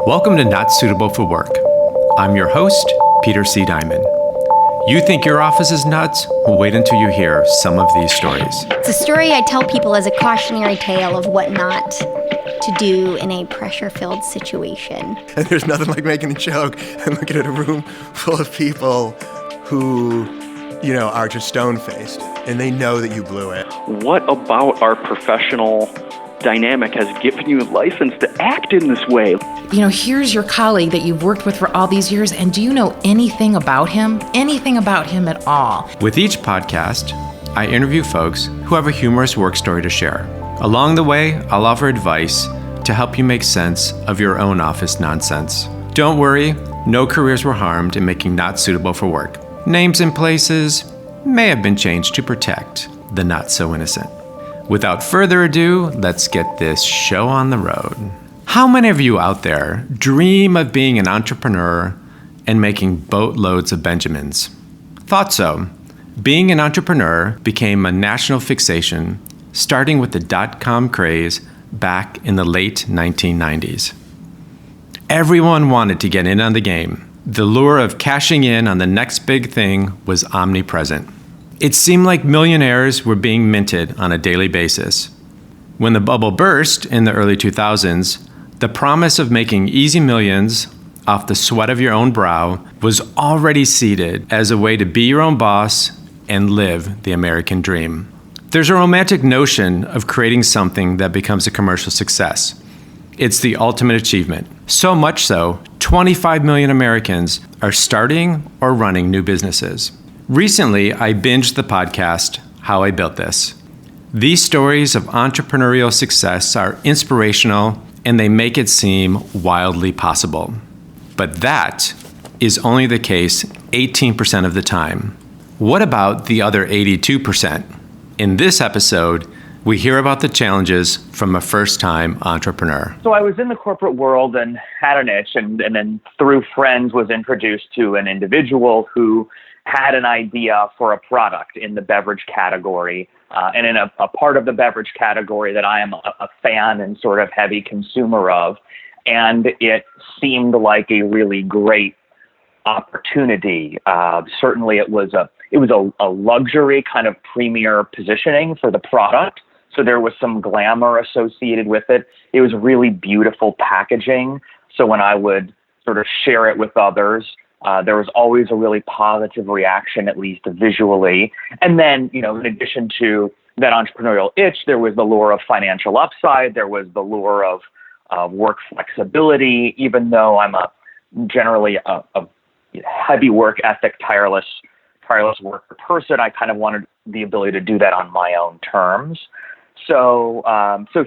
Welcome to Not Suitable for Work. I'm your host, Peter C. Diamond. You think your office is nuts? Well, wait until you hear some of these stories. It's a story I tell people as a cautionary tale of what not to do in a pressure-filled situation. And there's nothing like making a joke and looking at a room full of people who, are just stone-faced, and they know that you blew it. What about our professional dynamic has given you a license to act in this way? Here's your colleague that you've worked with for all these years, and do you know anything about him? Anything about him at all? With each podcast, I interview folks who have a humorous work story to share. Along the way, I'll offer advice to help you make sense of your own office nonsense. Don't worry, no careers were harmed in making Not Suitable for Work. Names and places may have been changed to protect the not so innocent. Without further ado, let's get this show on the road. How many of you out there dream of being an entrepreneur and making boatloads of Benjamins? Thought so. Being an entrepreneur became a national fixation, starting with the dot-com craze back in the late 1990s. Everyone wanted to get in on the game. The lure of cashing in on the next big thing was omnipresent. It seemed like millionaires were being minted on a daily basis. When the bubble burst in the early 2000s, the promise of making easy millions off the sweat of your own brow was already seeded as a way to be your own boss and live the American dream. There's a romantic notion of creating something that becomes a commercial success. It's the ultimate achievement. So much so, 25 million Americans are starting or running new businesses. Recently, I binged the podcast, How I Built This. These stories of entrepreneurial success are inspirational and they make it seem wildly possible. But that is only the case 18% of the time. What about the other 82%? In this episode, we hear about the challenges from a first-time entrepreneur. So I was in the corporate world and had an itch, and then through friends was introduced to an individual who had an idea for a product in the beverage category, and in a part of the beverage category that I am a fan and sort of heavy consumer of. And it seemed like a really great opportunity. Certainly it was a luxury kind of premier positioning for the product. So there was some glamour associated with it. It was really beautiful packaging. So when I would sort of share it with others, there was always a really positive reaction, at least visually. And then, in addition to that entrepreneurial itch, there was the lure of financial upside. There was the lure of work flexibility. Even though I'm generally a heavy work ethic, tireless worker person, I kind of wanted the ability to do that on my own terms. So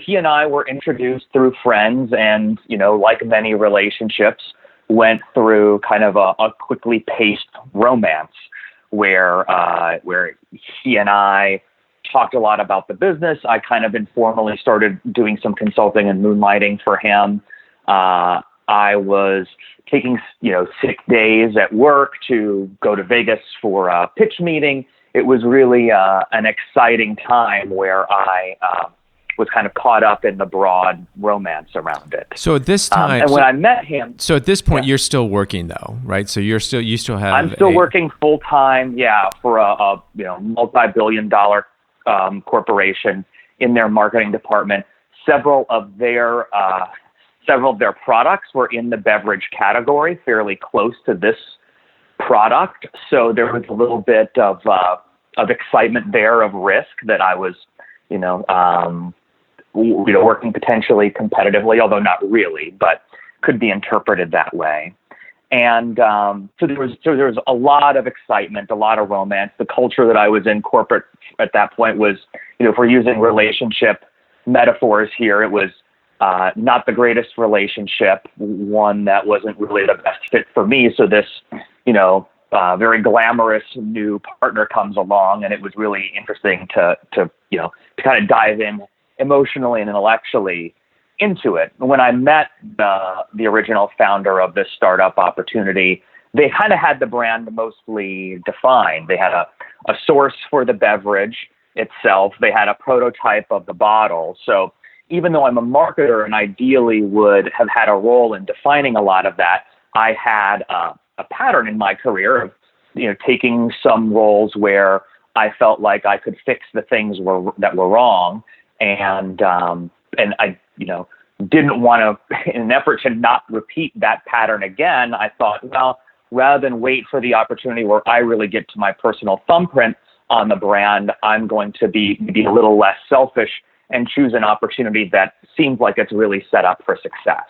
he and I were introduced through friends, and like many relationships, went through kind of a quickly paced romance where he and I talked a lot about the business. I kind of informally started doing some consulting and moonlighting for him. I was taking, sick days at work to go to Vegas for a pitch meeting. It was really an exciting time where I was kind of caught up in the broad romance around it. So at this time, and when I met him, so at this point, you're still working though, right? So you still have. I'm still working full time, for a multi-billion-dollar corporation in their marketing department. Several of their products were in the beverage category, fairly close to this product. So there was a little bit of excitement there, of risk that I was, working potentially competitively, although not really, but could be interpreted that way. And so there was a lot of excitement, a lot of romance. The culture that I was in corporate at that point was, if we're using relationship metaphors here, it was not the greatest relationship, one that wasn't really the best fit for me. So this, very glamorous new partner comes along, and it was really interesting to kind of dive in emotionally and intellectually into it. When I met the original founder of this startup opportunity, they kind of had the brand mostly defined. They had a source for the beverage itself. They had a prototype of the bottle. So even though I'm a marketer and ideally would have had a role in defining a lot of that, I had a pattern in my career of, taking some roles where I felt like I could fix the things that were wrong, and I, didn't want to, in an effort to not repeat that pattern again. I thought, well, rather than wait for the opportunity where I really get to my personal thumbprint on the brand, I'm going to be a little less selfish and choose an opportunity that seems like it's really set up for success.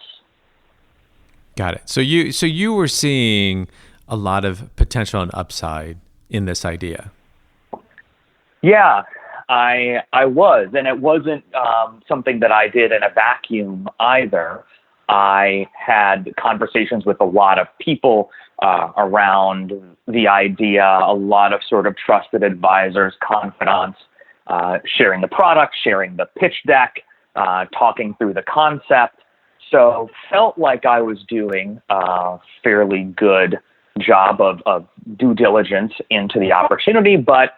Got it. So you were seeing a lot of potential and upside in this idea. Yeah, I was, and it wasn't something that I did in a vacuum either. I had conversations with a lot of people around the idea, a lot of sort of trusted advisors, confidants, sharing the product, sharing the pitch deck, talking through the concept. So felt like I was doing a fairly good job of due diligence into the opportunity, but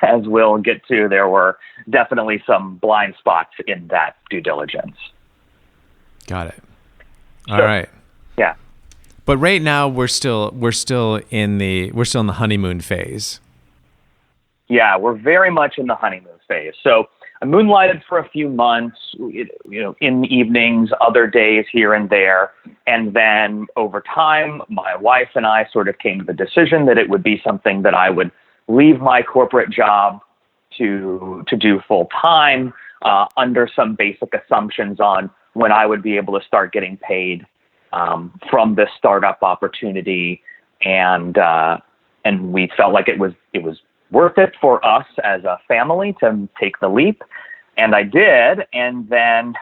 as we'll get to, there were definitely some blind spots in that due diligence. Got it. All right. Yeah. But right now we're still in the honeymoon phase. Yeah, we're very much in the honeymoon phase. So I moonlighted for a few months, in the evenings, other days here and there. And then over time, my wife and I sort of came to the decision that it would be something that I would leave my corporate job to do full time, under some basic assumptions on when I would be able to start getting paid from this startup opportunity, and we felt like it was worth it for us as a family to take the leap, and I did. And then,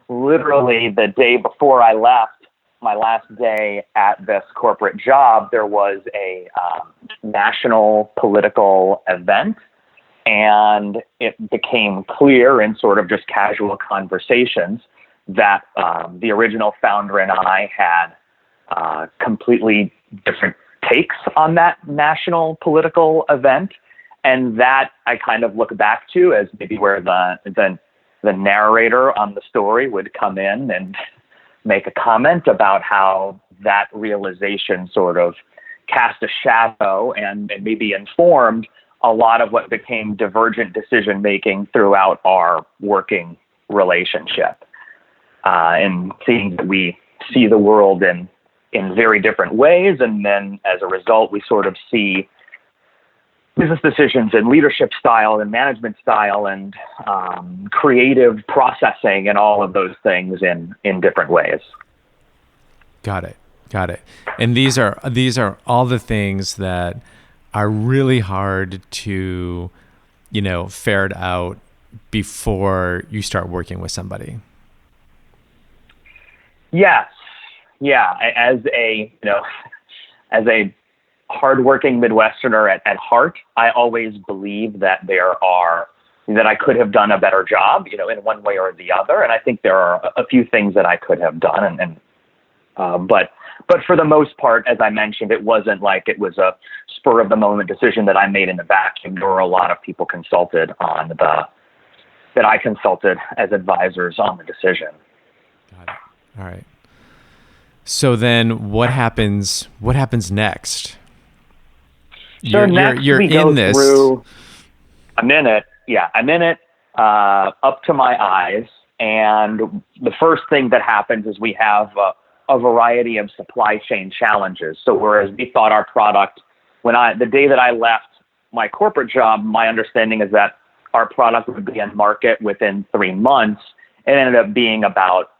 literally the day before I left, my last day at this corporate job, there was a national political event, and it became clear in sort of just casual conversations that the original founder and I had completely different takes on that national political event, and that I kind of look back to as maybe where the narrator on the story would come in and make a comment about how that realization sort of cast a shadow and maybe informed a lot of what became divergent decision making throughout our working relationship. And seeing that we see the world in very different ways, and then as a result, we sort of see business decisions and leadership style and management style and creative processing and all of those things in different ways. Got it. And these are all the things that are really hard to, ferret out before you start working with somebody. Yes. Yeah. As a hardworking Midwesterner at heart, I always believe that I could have done a better job, in one way or the other. And I think there are a few things that I could have done. But for the most part, as I mentioned, it wasn't like it was a spur of the moment decision that I made in the vacuum. There were a lot of people that I consulted as advisors on the decision. Got it. All right. So then what happens next? You're in this. I'm in it. Yeah, I'm in it up to my eyes. And the first thing that happens is we have a variety of supply chain challenges. So whereas we thought our product, the day that I left my corporate job, my understanding is that our product would be in market within 3 months. It ended up being about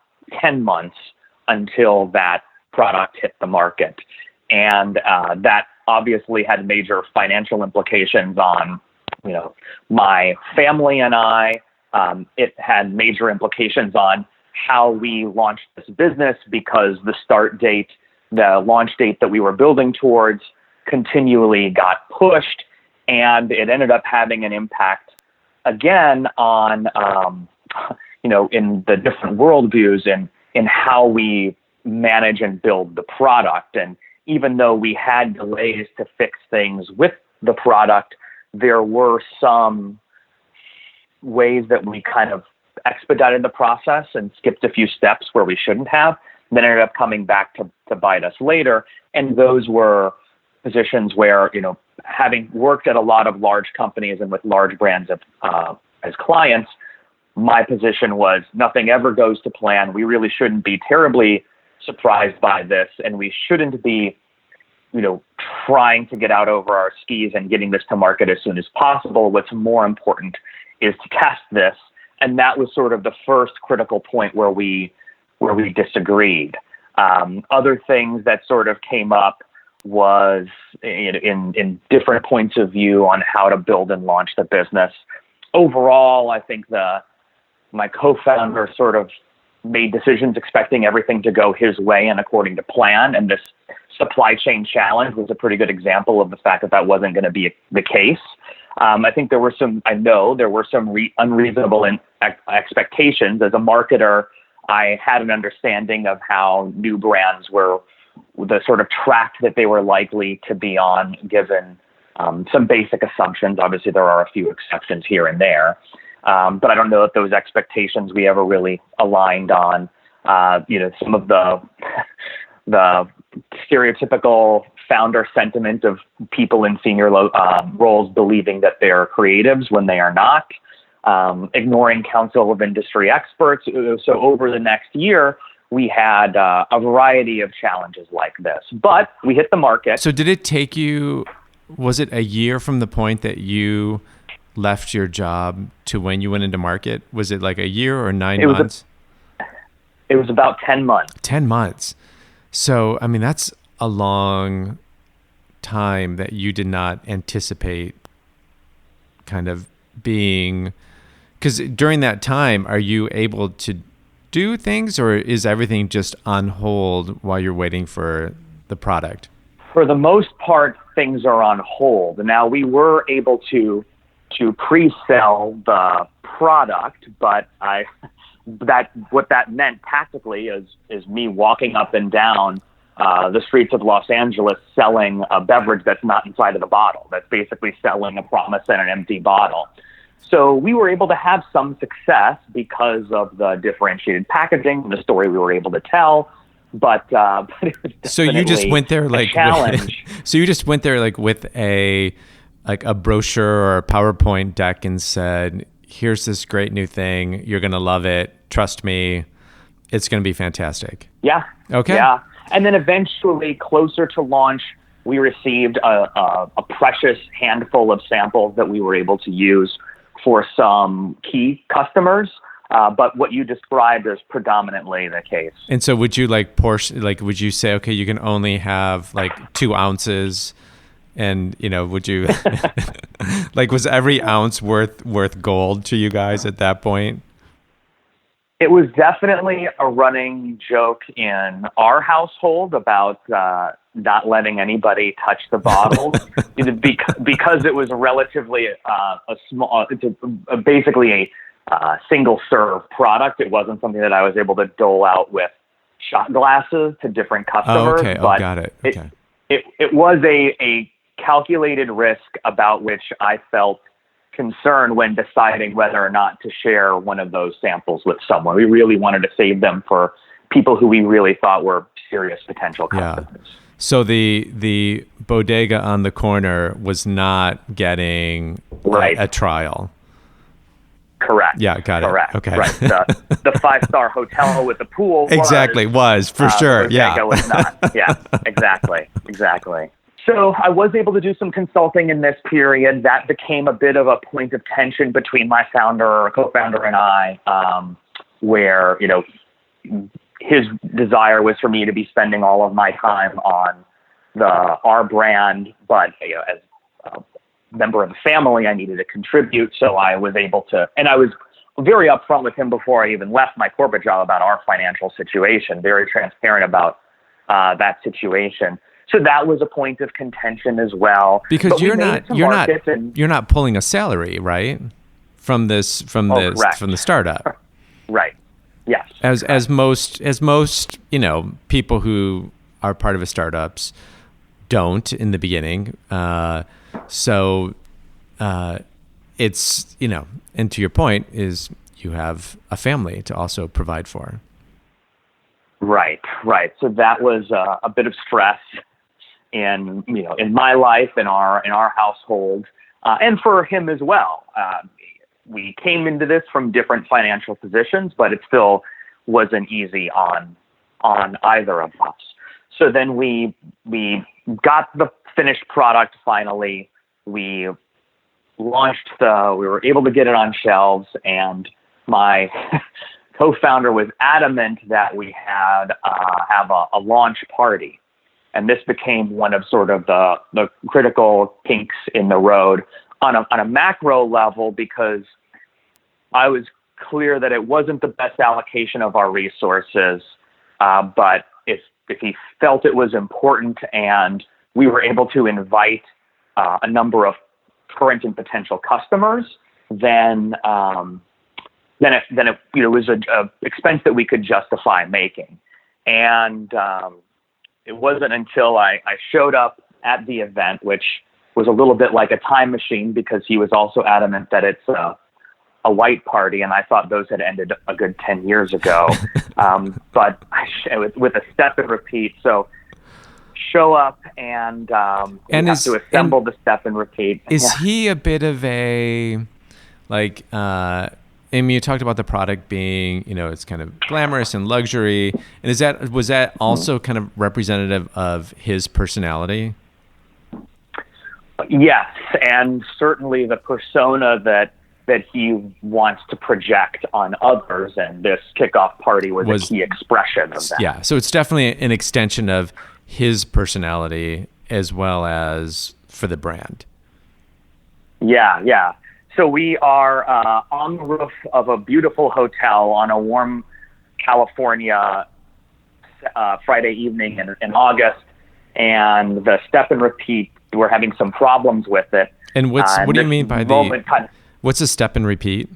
10 months until that product hit the market. And that obviously had major financial implications on, my family and I. It had major implications on how we launched this business, because the launch date that we were building towards continually got pushed, and it ended up having an impact again on, in the different worldviews and in how we manage and build the product. And even though we had delays to fix things with the product, there were some ways that we kind of expedited the process and skipped a few steps where we shouldn't have, then ended up coming back to bite us later. And those were positions where, having worked at a lot of large companies and with large brands as clients, my position was nothing ever goes to plan. We really shouldn't be terribly surprised by this, and we shouldn't be, trying to get out over our skis and getting this to market as soon as possible. What's more important is to test this. And that was sort of the first critical point where we disagreed. Other things that sort of came up was in different points of view on how to build and launch the business. Overall, I think my co-founder sort of made decisions expecting everything to go his way and according to plan. And this supply chain challenge was a pretty good example of the fact that wasn't going to be the case. I think there were some unreasonable expectations. As a marketer, I had an understanding of how new brands were, the sort of track that they were likely to be on, given some basic assumptions. Obviously, there are a few exceptions here and there. But I don't know if those expectations we ever really aligned on. Some of the stereotypical founder sentiment of people in senior roles believing that they're creatives when they are not, ignoring counsel of industry experts. So over the next year, we had a variety of challenges like this, but we hit the market. So did it take you, was it a year from the point that you left your job to when you went into market? Was it like a year or 9 months? It was about 10 months. 10 months. So, I mean, that's a long time that you did not anticipate kind of being, because during that time, are you able to do things, or is everything just on hold while you're waiting for the product? For the most part, things are on hold. Now, we were able to pre-sell the product, but what that meant tactically is me walking up and down the streets of Los Angeles selling a beverage that's not inside of the bottle. That's basically selling a promise in an empty bottle. So we were able to have some success because of the differentiated packaging, the story we were able to tell. But it was so you just went there like challenge. So you just went there like with a brochure or a PowerPoint deck and said, "Here's this great new thing. You're gonna love it. Trust me, it's gonna be fantastic." Yeah. Okay. Yeah. And then eventually, closer to launch, we received a precious handful of samples that we were able to use for some key customers. But what you described is predominantly the case. And so would you would you say, okay, you can only have like 2 ounces, and would you was every ounce worth gold to you guys at that point? It was definitely a running joke in our household about not letting anybody touch the bottles because it was relatively basically a single serve product. It wasn't something that I was able to dole out with shot glasses to different customers. Oh, okay. But got it. Okay. It was a calculated risk about which I felt concerned when deciding whether or not to share one of those samples with someone. We really wanted to save them for people who we really thought were serious potential customers. Yeah. So the bodega on the corner was not getting a trial. Correct. Yeah, got it. Correct. Okay. Right. The 5-star hotel with the pool was for sure. Yeah. Was not. Yeah, exactly. So I was able to do some consulting in this period. That became a bit of a point of tension between my co-founder and I, where, his desire was for me to be spending all of my time on our brand, but as a member of the family, I needed to contribute. So I was able to, and I was very upfront with him before I even left my corporate job about our financial situation, very transparent about that situation. So that was a point of contention as well. Because you're not pulling a salary, right? From the startup. Right. Yes. As most people who are part of a startups don't in the beginning. So it's and to your point is you have a family to also provide for. Right. So that was a bit of stress in my life, in our household, and for him as well. We came into this from different financial positions, but it still wasn't easy on either of us. So then we got the finished product finally. We launched we were able to get it on shelves, and my co-founder was adamant that we had have a launch party. And this became one of sort of the critical kinks in the road on a macro level, because I was clear that it wasn't the best allocation of our resources, but if he felt it was important and we were able to invite a number of current and potential customers, then it was a expense that we could justify making. And it wasn't until I showed up at the event, which was a little bit like a time machine, because he was also adamant that it's a white party, and I thought those had ended a good 10 years ago. But with a step and repeat. So show up and have to assemble the step and repeat. Is he a bit of a, like, Amy, you talked about the product being, it's kind of glamorous and luxury. And was that also kind of representative of his personality? Yes, and certainly the persona that he wants to project on others, and this kickoff party was a key expression of that. Yeah, so it's definitely an extension of his personality as well as for the brand. Yeah. So we are on the roof of a beautiful hotel on a warm California Friday evening in August, and the step and repeat, we're having some problems with it. And what do you mean by what's a step and repeat?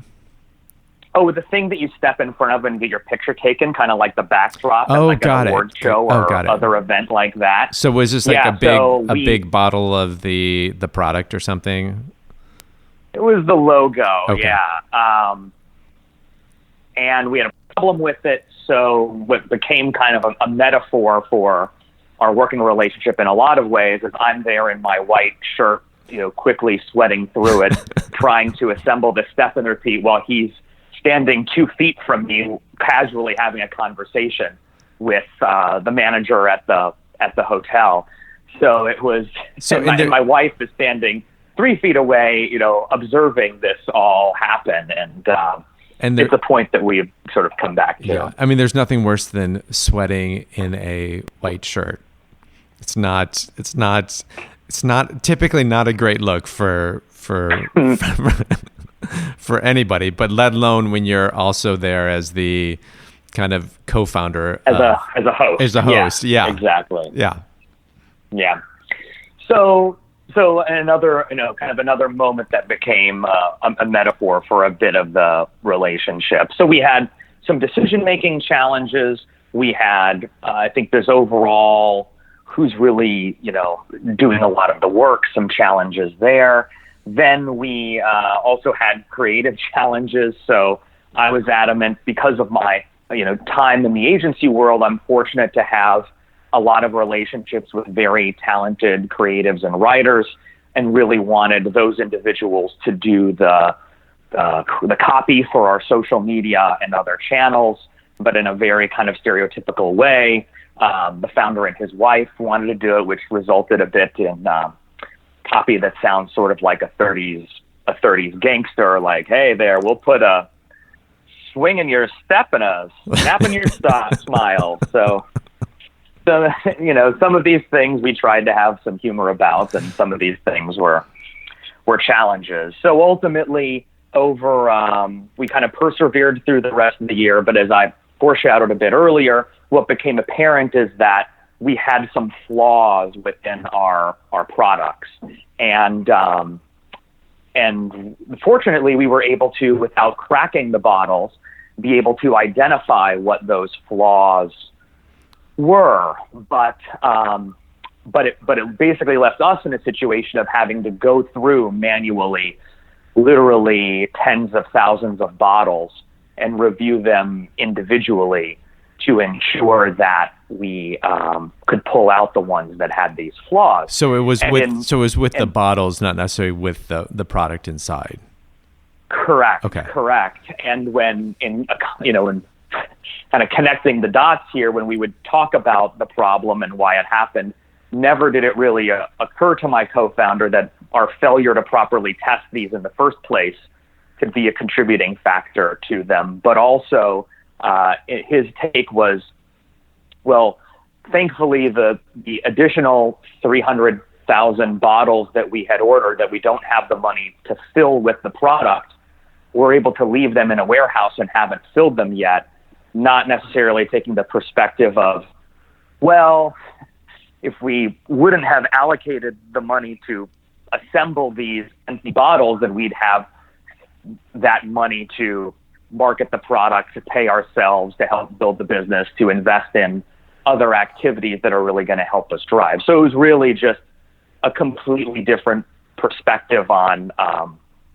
Oh, the thing that you step in front of and get your picture taken, kind of like the backdrop at like an award show or other event like that. So was this like a big bottle of the product or something? It was the logo, okay. Yeah. And we had a problem with it, so what became kind of a metaphor for our working relationship in a lot of ways is I'm there in my white shirt, quickly sweating through it, trying to assemble the step and repeat while he's standing 2 feet from me, casually having a conversation with the manager at the hotel. So it was, and my wife is standing 3 feet away, observing this all happen. And it's a point that we've sort of come back to. Yeah. I mean, there's nothing worse than sweating in a white shirt. It's not typically not a great look for anybody, but let alone when you're also there as the kind of co-founder. As a host. As a host, yeah. Exactly. Yeah. Yeah. So another, kind of another moment that became a metaphor for a bit of the relationship. So we had some decision-making challenges. We had, I think there's overall who's really, doing a lot of the work, some challenges there. Then we also had creative challenges. So I was adamant because of my, time in the agency world, I'm fortunate to have a lot of relationships with very talented creatives and writers, and really wanted those individuals to do the copy for our social media and other channels, but in a very kind of stereotypical way. The founder and his wife wanted to do it, which resulted a bit in copy that sounds sort of like a 30s gangster, like, hey there, we'll put a swing in your step and a snap in your smile. So, some of these things we tried to have some humor about, and some of these things were challenges. So ultimately, we kind of persevered through the rest of the year. But as I foreshadowed a bit earlier, what became apparent is that we had some flaws within our products, and fortunately, we were able to, without cracking the bottles, be able to identify what those flaws were, but it basically left us in a situation of having to go through manually, literally tens of thousands of bottles and review them individually to ensure that we could pull out the ones that had these flaws. So it was with the bottles, not necessarily with the product inside. Correct. Okay. Correct. And when in kind of connecting the dots here, when we would talk about the problem and why it happened, never did it really occur to my co-founder that our failure to properly test these in the first place could be a contributing factor to them. But also, his take was, well, thankfully the additional 300,000 bottles that we had ordered that we don't have the money to fill with the product, we're able to leave them in a warehouse and haven't filled them yet, not necessarily taking the perspective of, well, if we wouldn't have allocated the money to assemble these empty bottles, then we'd have that money to market the product, to pay ourselves, to help build the business, to invest in other activities that are really going to help us drive. So it was really just a completely different perspective on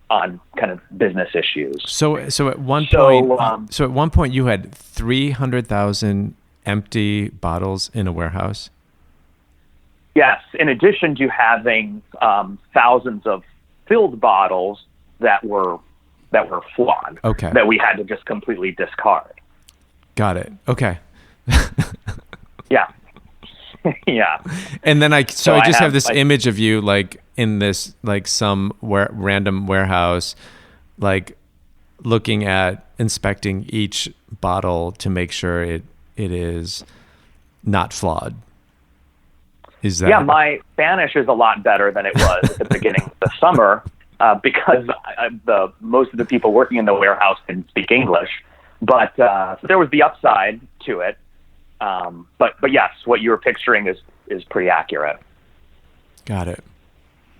kind of business issues. So at one point you had 300,000 empty bottles in a warehouse. Yes, in addition to having thousands of filled bottles that were flawed, okay, that we had to just completely discard. Got it. Okay. Yeah. Yeah. And then I just have this image of you like in this like some random warehouse, like looking at inspecting each bottle to make sure it is not flawed. Is that? Yeah, my Spanish is a lot better than it was at the beginning of the summer because most of the people working in the warehouse didn't speak English. But so there was the upside to it. But yes, what you were picturing is pretty accurate. Got it.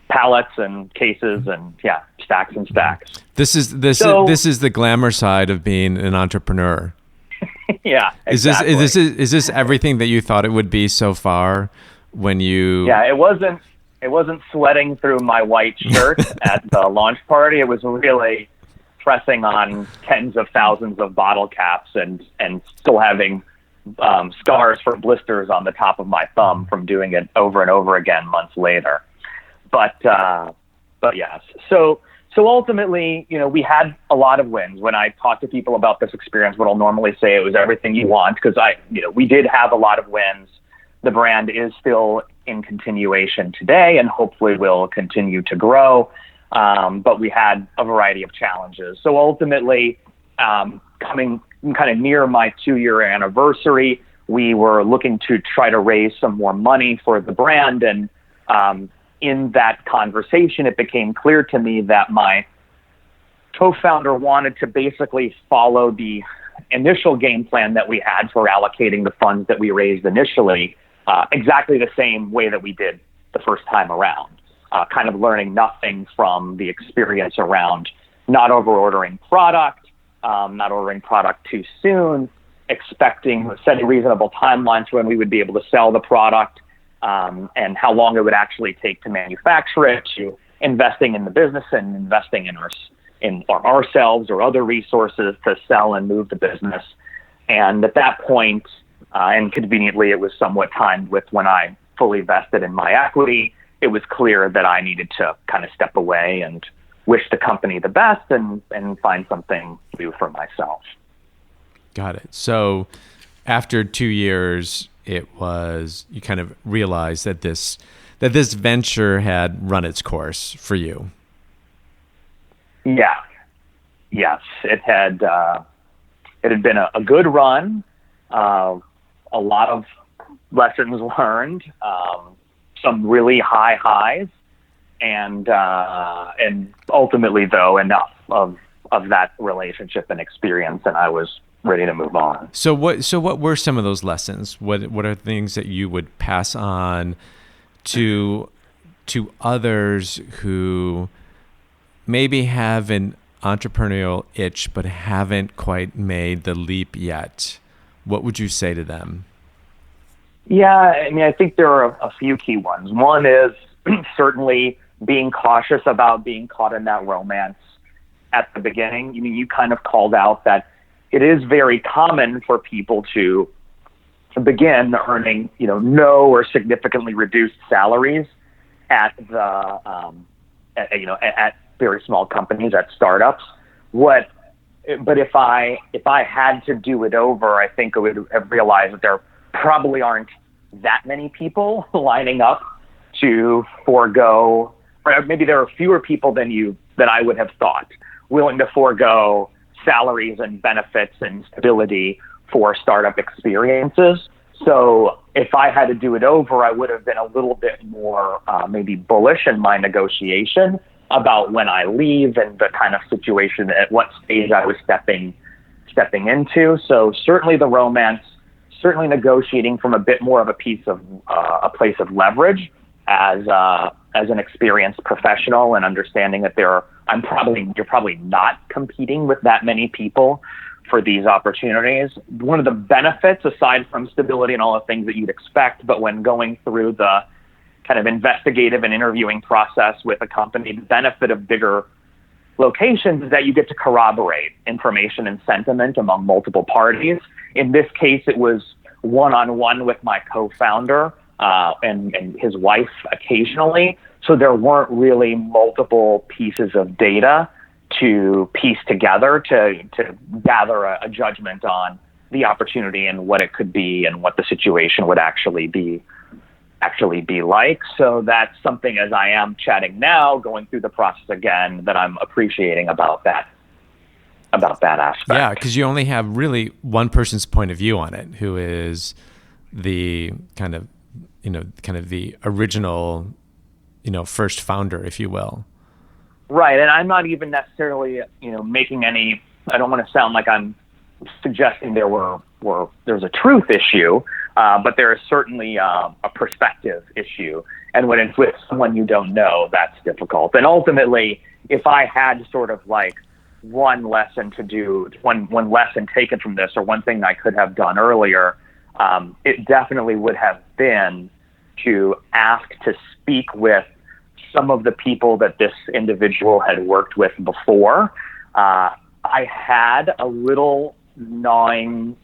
Pallets and cases and stacks and stacks. This is the glamour side of being an entrepreneur. Yeah. Exactly. Is this everything that you thought it would be so far when you? Yeah, it wasn't sweating through my white shirt at the launch party. It was really pressing on tens of thousands of bottle caps and still having scars for blisters on the top of my thumb from doing it over and over again months later. But yes. So ultimately, we had a lot of wins. When I talk to people about this experience, what I'll normally say, it was everything you want, because we did have a lot of wins. The brand is still in continuation today and hopefully will continue to grow. But we had a variety of challenges. So ultimately, coming kind of near my 2-year anniversary, we were looking to try to raise some more money for the brand. And in that conversation, it became clear to me that my co-founder wanted to basically follow the initial game plan that we had for allocating the funds that we raised initially, exactly the same way that we did the first time around, kind of learning nothing from the experience around not over-ordering product, not ordering product too soon, setting reasonable timelines when we would be able to sell the product, and how long it would actually take to manufacture it, to investing in the business and investing in ourselves or other resources to sell and move the business. And at that point, and conveniently, it was somewhat timed with when I fully vested in my equity, it was clear that I needed to kind of step away and wish the company the best and find something new for myself. Got it. So after 2 years, you kind of realized that this venture had run its course for you. Yeah. Yes, it had been a good run, a lot of lessons learned, some really high highs, and ultimately, though, enough of that relationship and experience, and I was ready to move on. So what were some of those lessons? What are things that you would pass on to others who maybe have an entrepreneurial itch but haven't quite made the leap yet? What would you say to them? Yeah, I mean, I think there are a few key ones. One is certainly being cautious about being caught in that romance at the beginning. You kind of called out that it is very common for people to begin earning, no or significantly reduced salaries at at very small companies, at startups. But if I had to do it over, I think I would have realized that there probably aren't that many people lining up to forego, or maybe there are fewer people than I would have thought, willing to forego salaries and benefits and stability for startup experiences. So if I had to do it over, I would have been a little bit more maybe bullish in my negotiation about when I leave and the kind of situation, at what stage I was stepping into. So certainly the romance, certainly negotiating from a bit more of a place of leverage as an experienced professional, and understanding that you're probably not competing with that many people for these opportunities. One of the benefits, aside from stability and all the things that you'd expect, but when going through the kind of investigative and interviewing process with a company, the benefit of bigger locations is that you get to corroborate information and sentiment among multiple parties. In this case, it was one-on-one with my co-founder and his wife occasionally. So there weren't really multiple pieces of data to piece together to gather a judgment on the opportunity and what it could be and what the situation would actually be like. So that's something, as I am chatting now, going through the process again, that I'm appreciating about that aspect. Yeah, because you only have really one person's point of view on it, who is the kind of the original, first founder, if you will. Right, and I'm not even necessarily, making any. I don't want to sound like I'm suggesting there's a truth issue, but there is certainly a perspective issue. And when it's with someone you don't know, that's difficult. And ultimately, if I had sort of like one lesson taken from this, or one thing I could have done earlier, it definitely would have been to ask to speak with some of the people that this individual had worked with before. I had a little gnawing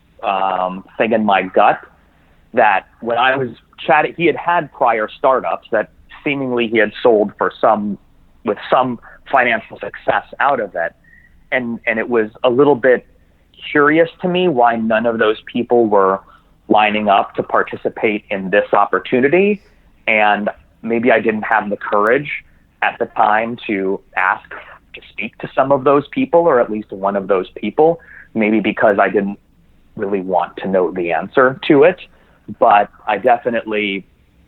thing in my gut that when I was chatting, he had prior startups that seemingly he had sold with some financial success out of it. And it was a little bit curious to me why none of those people were lining up to participate in this opportunity. And maybe I didn't have the courage at the time to ask to speak to some of those people, or at least one of those people, maybe because I didn't really want to know the answer to it. But I definitely,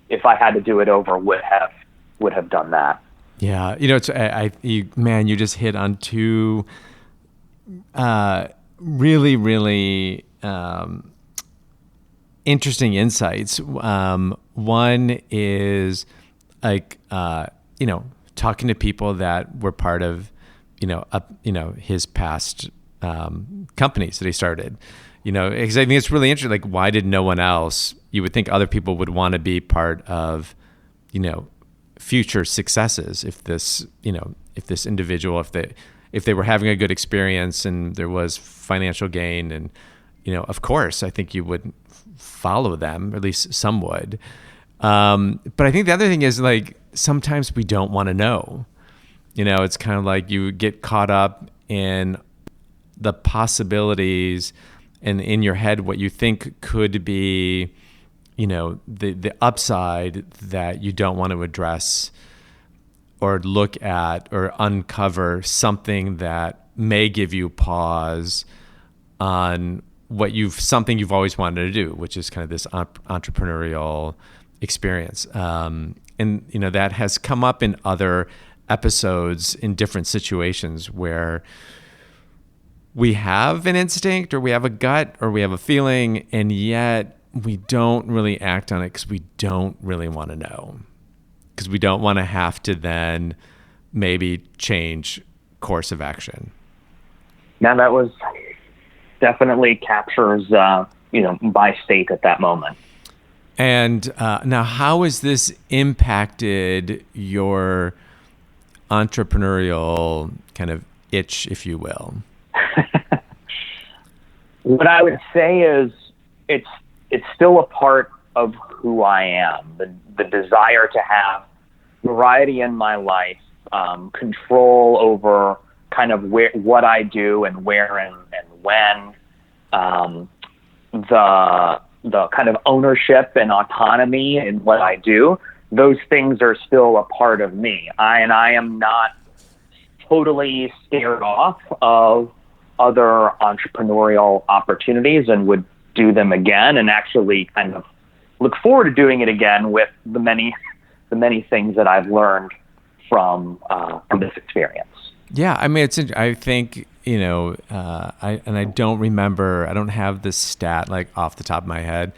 if I had to do it over, would have done that. Yeah, you just hit on two really, really interesting insights. One is like talking to people that were part of his past companies that he started. Because I think it's really interesting. Like, why did no one else? You would think other people would want to be part of, future successes. If this individual, if they were having a good experience and there was financial gain, and of course, I think you would follow them, or at least some would. But I think the other thing is, like, sometimes we don't want to know. It's kind of like you get caught up in the possibilities and in your head what you think could be, the upside that you don't want to address or look at or uncover something that may give you pause on something you've always wanted to do, which is kind of this entrepreneurial experience. And that has come up in other episodes in different situations where we have an instinct, or we have a gut, or we have a feeling, and yet we don't really act on it because we don't really want to know, because we don't want to have to then maybe change course of action. Now that was definitely captures, my state at that moment. And now, how has this impacted your entrepreneurial kind of itch, if you will? What I would say is it's still a part of who I am. The desire to have variety in my life, control over kind of what I do and where and when, the kind of ownership and autonomy in what I do. Those things are still a part of me. I am not totally scared off of other entrepreneurial opportunities and would do them again, and actually kind of look forward to doing it again with the many things that I've learned from this experience. Yeah, I mean, I think, I don't remember, I don't have this stat like off the top of my head,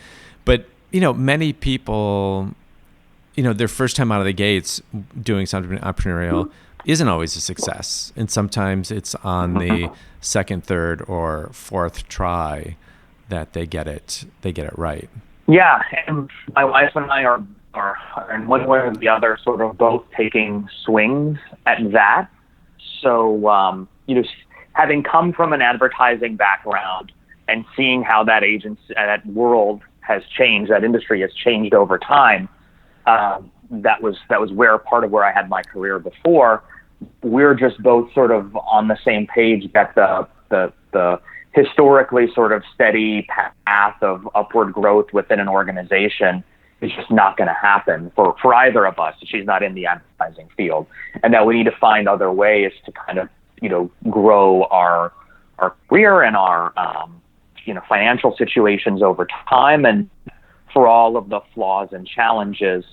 but, many people, their first time out of the gates doing something entrepreneurial isn't always a success. And sometimes it's on the second, third, or fourth try that they get it right. Yeah, and my wife and I are in one way or the other sort of both taking swings at that. So, having come from an advertising background and seeing how that world has changed, that industry has changed over time, that was where part of where I had my career before. We're just both sort of on the same page that the historically sort of steady path of upward growth within an organization is just not going to happen for either of us. She's not in the advertising field, and that we need to find other ways to kind of, grow our career and our, financial situations over time. And for all of the flaws and challenges,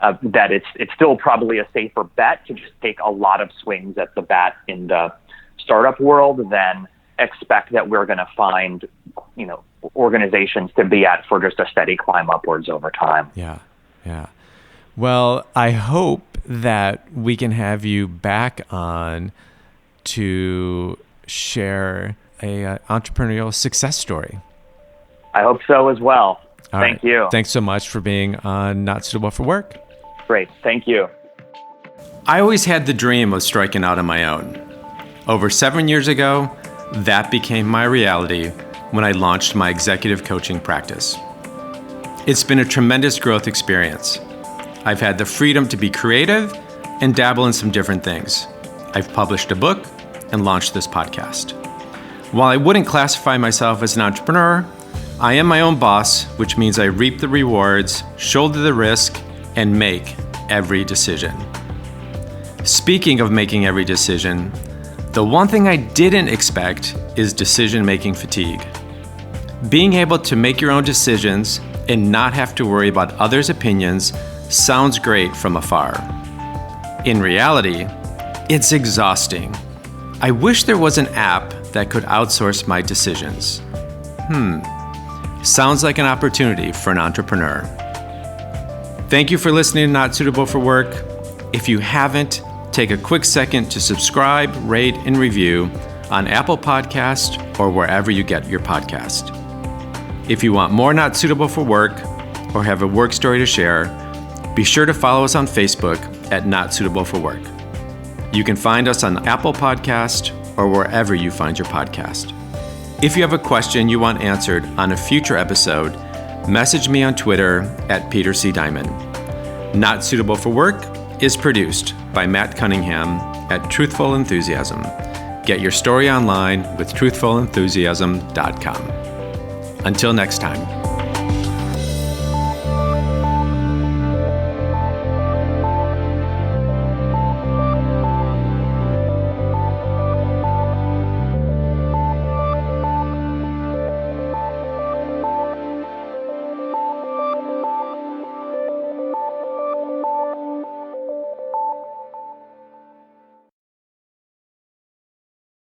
that it's still probably a safer bet to just take a lot of swings at the bat in the startup world than expect that we're going to find, organizations to be at for just a steady climb upwards over time. Yeah. Well, I hope that we can have you back on to share a entrepreneurial success story. I hope so as well. Thank you. Thanks so much for being on Not Suitable for Work. Great. Thank you. I always had the dream of striking out on my own. Over 7 years ago, that became my reality when I launched my executive coaching practice. It's been a tremendous growth experience. I've had the freedom to be creative and dabble in some different things. I've published a book and launched this podcast. While I wouldn't classify myself as an entrepreneur, I am my own boss, which means I reap the rewards, shoulder the risk, and make every decision. Speaking of making every decision, the one thing I didn't expect is decision-making fatigue. Being able to make your own decisions and not have to worry about others' opinions sounds great from afar. In reality, it's exhausting. I wish there was an app that could outsource my decisions. Sounds like an opportunity for an entrepreneur. Thank you for listening to Not Suitable for Work. If you haven't, take a quick second to subscribe, rate, and review on Apple Podcast or wherever you get your podcast. If you want more Not Suitable for Work or have a work story to share, be sure to follow us on Facebook at Not Suitable for Work. You can find us on Apple Podcast or wherever you find your podcast. If you have a question you want answered on a future episode, message me on Twitter at Peter C. Diamond. Not Suitable for Work is produced by Matt Cunningham at Truthful Enthusiasm. Get your story online with truthfulenthusiasm.com. Until next time.